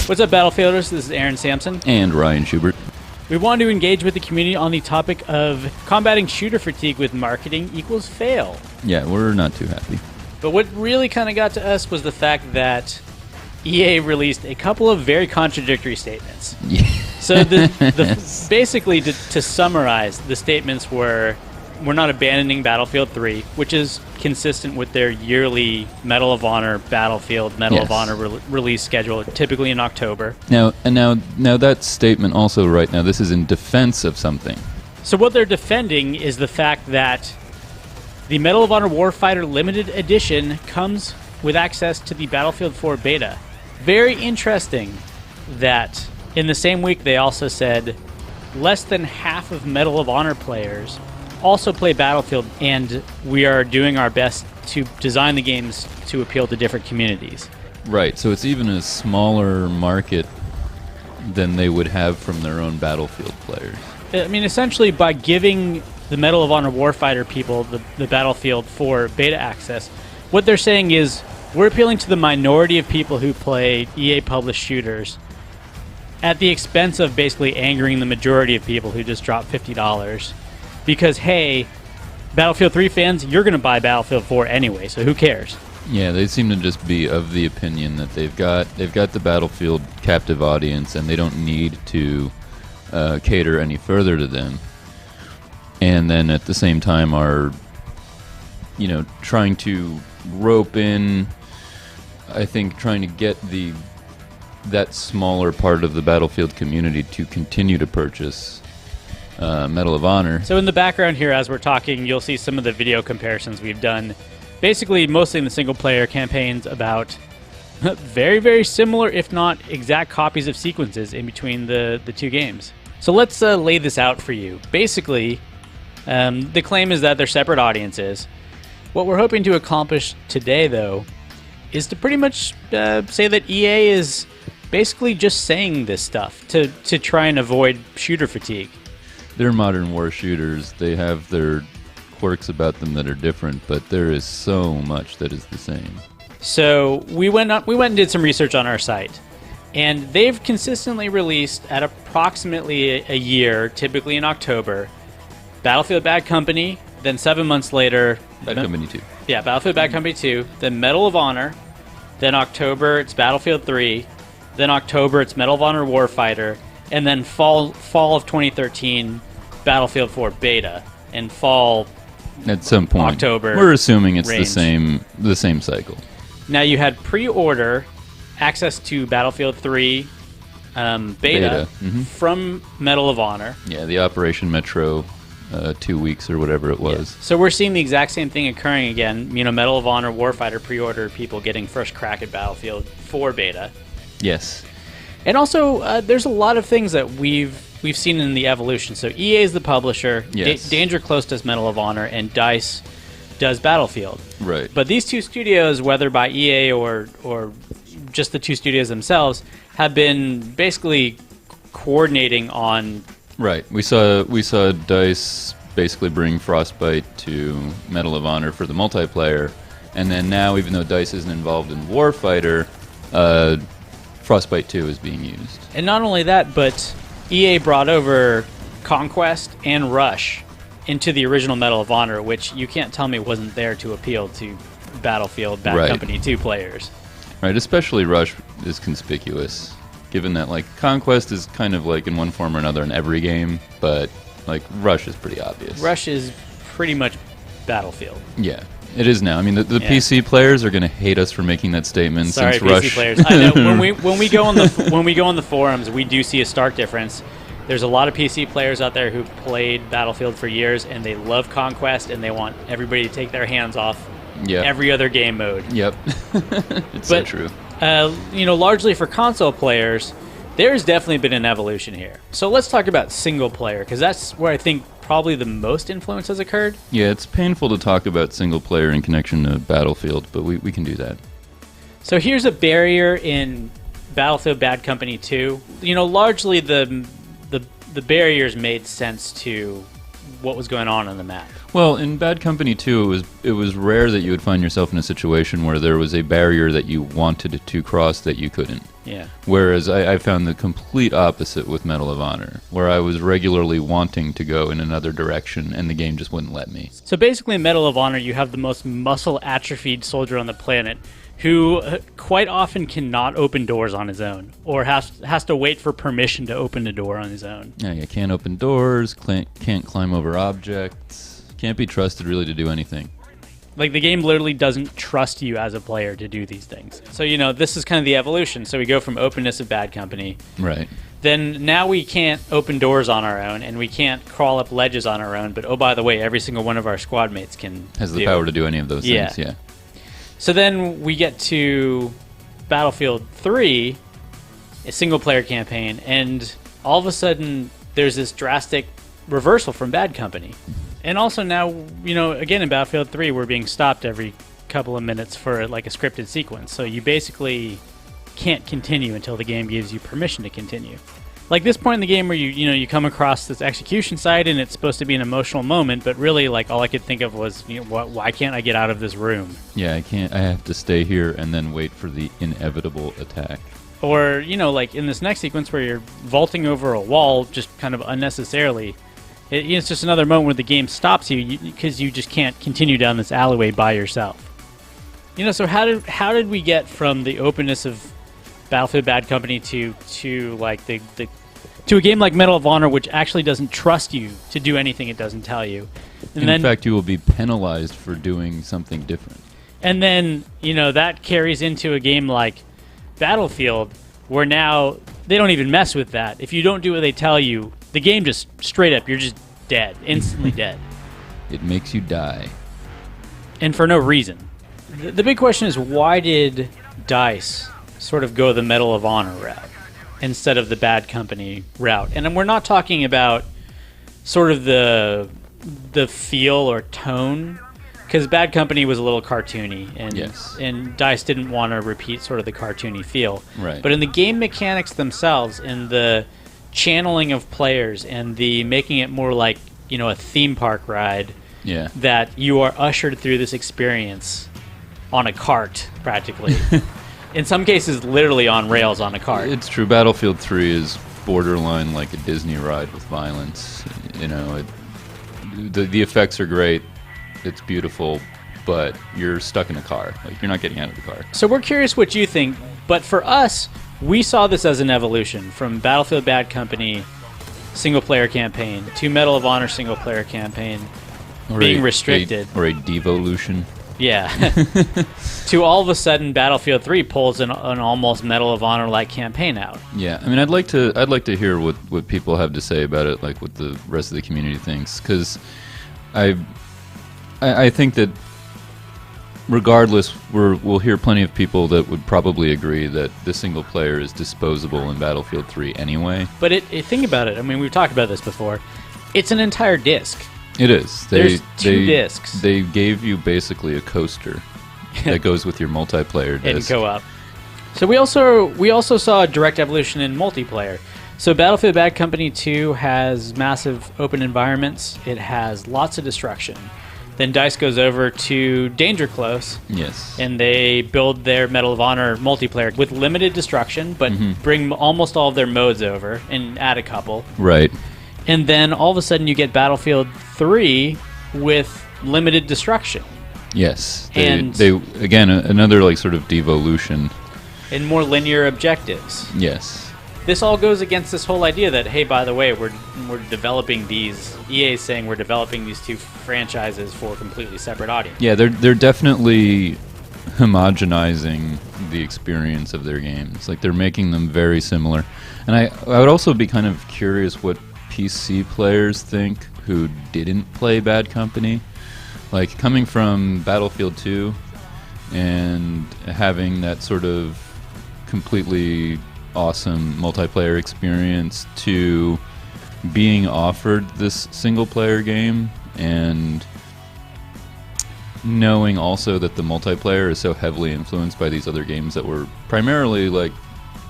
What's up, Battlefielders? This is Aaron Sampson. And Ryan Schubert. We want to engage with the community on the topic of combating shooter fatigue with marketing equals fail. Yeah, we're not too happy. But what really kind of got to us was the fact that EA released a couple of very contradictory statements. Yeah. So basically, to summarize, the statements were, we're not abandoning Battlefield 3, which is consistent with their yearly Medal of Honor Battlefield Medal of Honor release schedule, typically in October. Now that statement also right now, this is in defense of something. So what they're defending is the fact that the Medal of Honor Warfighter Limited Edition comes with access to the Battlefield 4 beta. Very interesting that in the same week they also said less than half of Medal of Honor players also play Battlefield, and we are doing our best to design the games to appeal to different communities. Right, so it's even a smaller market than they would have from their own Battlefield players. I mean, essentially, by giving the Medal of Honor Warfighter people the Battlefield 4 beta access, what they're saying is we're appealing to the minority of people who play EA-published shooters at the expense of basically angering the majority of people who just drop $50. Because, hey, Battlefield 3 fans, you're going to buy Battlefield 4 anyway, so who cares? Yeah, they seem to just be of the opinion that they've got the Battlefield captive audience, and they don't need to cater any further to them. And then at the same time are, trying to rope in, I think, trying to get that smaller part of the Battlefield community to continue to purchase Medal of Honor. So in the background here, as we're talking, you'll see some of the video comparisons we've done, basically mostly in the single-player campaigns, about very, very similar, if not exact copies of sequences in between the two games. So let's lay this out for you. Basically, the claim is that they're separate audiences. What we're hoping to accomplish today, though, is to pretty much say that EA is basically just saying this stuff to try and avoid shooter fatigue. They're modern war shooters. They have their quirks about them that are different, but there is so much that is the same. So we went and did some research on our site, and they've consistently released at approximately a year, typically in October, Battlefield Bad Company, then 7 months later... Bad Company 2. Yeah, Battlefield Bad Company 2, then Medal of Honor, then October it's Battlefield 3, then October it's Medal of Honor Warfighter, and then fall of 2013, Battlefield 4 beta, and fall at some point October. We're assuming it's range. the same cycle. Now you had pre-order access to Battlefield 3 beta. From Medal of Honor. Yeah, the Operation Metro 2 weeks or whatever it was. Yeah. So we're seeing the exact same thing occurring again. Medal of Honor Warfighter pre-order people getting first crack at Battlefield 4 beta. Yes. And also, there's a lot of things that we've seen in the evolution. So EA is the publisher, yes. Danger Close does Medal of Honor, and DICE does Battlefield. Right. But these two studios, whether by EA or just the two studios themselves, have been basically coordinating on... Right. We saw DICE basically bring Frostbite to Medal of Honor for the multiplayer, and then now, even though DICE isn't involved in Warfighter, Frostbite 2 is being used. And not only that, but EA brought over Conquest and Rush into the original Medal of Honor, which you can't tell me wasn't there to appeal to Battlefield Bad Company 2 players. Right, especially Rush is conspicuous, given that Conquest is kind of in one form or another in every game, but Rush is pretty obvious. Rush is pretty much Battlefield. Yeah. It is now. I mean, the PC players are going to hate us for making that statement. Sorry, since PC Rush... players. I know when we go on the forums, we do see a stark difference. There's a lot of PC players out there who played Battlefield for years, and they love Conquest, and they want everybody to take their hands off every other game mode. Yep, so true. Largely for console players, there's definitely been an evolution here. So let's talk about single player, because that's where I think probably the most influence has occurred. Yeah, it's painful to talk about single player in connection to Battlefield, but we can do that. So here's a barrier in Battlefield Bad Company 2. Largely the barriers made sense to what was going on the map. Well, in Bad Company 2, it was rare that you would find yourself in a situation where there was a barrier that you wanted to cross that you couldn't. Yeah. Whereas I found the complete opposite with Medal of Honor, where I was regularly wanting to go in another direction, and the game just wouldn't let me. So basically, in Medal of Honor, you have the most muscle-atrophied soldier on the planet, who quite often cannot open doors on his own, or has to wait for permission to open a door on his own. Yeah, you can't open doors, can't climb over objects, can't be trusted really to do anything. Like, the game literally doesn't trust you as a player to do these things. So, you know, this is kind of the evolution. So we go from openness of Bad Company. Right. Then now we can't open doors on our own, and we can't crawl up ledges on our own. But, oh, by the way, every single one of our squad mates has the power to do any of those things, yeah. So then we get to Battlefield 3, a single-player campaign, and all of a sudden there's this drastic reversal from Bad Company. And also now, you know, again in Battlefield 3, we're being stopped every couple of minutes for like a scripted sequence. So you basically can't continue until the game gives you permission to continue. Like this point in the game where you come across this execution site and it's supposed to be an emotional moment, but really like all I could think of was, you know, why can't I get out of this room? Yeah, I can't. I have to stay here and then wait for the inevitable attack. Or, you know, like in this next sequence where you're vaulting over a wall just kind of unnecessarily. It's just another moment where the game stops you because you just can't continue down this alleyway by yourself. You know, so how did we get from the openness of Battlefield Bad Company to like to a game like Medal of Honor, which actually doesn't trust you to do anything it doesn't tell you? And in fact, you will be penalized for doing something different. And then, you know, that carries into a game like Battlefield, where now they don't even mess with that. If you don't do what they tell you, the game just straight up, you're just dead, instantly dead. It makes you die. And for no reason. The big question is, why did DICE sort of go the Medal of Honor route instead of the Bad Company route? And we're not talking about sort of the feel or tone, because Bad Company was a little cartoony, and DICE didn't want to repeat sort of the cartoony feel. Right. But in the game mechanics themselves, in the channeling of players and the making it more like, you know, a theme park ride, that you are ushered through this experience on a cart, practically. In some cases, literally on rails on a cart. It's true. Battlefield 3 is borderline like a Disney ride with violence. You know, the effects are great. It's beautiful, but you're stuck in a car. Like, you're not getting out of the car. So we're curious what you think, but for us, we saw this as an evolution from Battlefield Bad Company single-player campaign to Medal of Honor single-player campaign being restricted. Or a devolution. Yeah. To all of a sudden, Battlefield 3 pulls an almost Medal of Honor-like campaign out. Yeah, I mean, I'd like to hear what people have to say about it, like what the rest of the community thinks, because I think that regardless, we'll hear plenty of people that would probably agree that the single player is disposable in Battlefield 3 anyway. But think about it. I mean, we've talked about this before. It's an entire disc. It is. There's two discs. They gave you basically a coaster that goes with your multiplayer disc. And co-op. So we also saw a direct evolution in multiplayer. So Battlefield Bad Company 2 has massive open environments. It has lots of destruction. Then DICE goes over to Danger Close. Yes. And they build their Medal of Honor multiplayer with limited destruction, but bring almost all of their modes over and add a couple. Right. And then all of a sudden you get Battlefield 3 with limited destruction. Yes. They again, another like sort of devolution. And more linear objectives. Yes. This all goes against this whole idea that, hey, by the way, we're developing these. EA is saying we're developing these two franchises for completely separate audiences. Yeah, they're definitely homogenizing the experience of their games. Like, they're making them very similar. And I would also be kind of curious what PC players think who didn't play Bad Company. Like, coming from Battlefield 2 and having that sort of completely awesome multiplayer experience to being offered this single player game and knowing also that the multiplayer is so heavily influenced by these other games that were primarily like,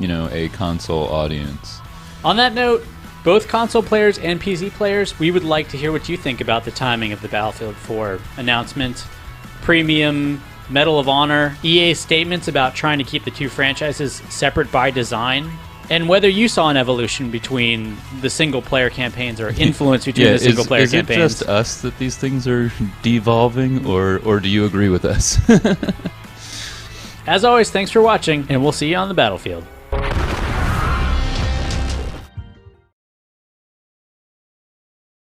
you know, a console audience. On that note, both console players and PC players, we would like to hear what you think about the timing of the Battlefield 4 announcement, premium Medal of Honor, EA's statements about trying to keep the two franchises separate by design, and whether you saw an evolution between the single-player campaigns or influence between the single-player campaigns. Is it just us that these things are devolving, or do you agree with us? As always, thanks for watching, and we'll see you on the battlefield.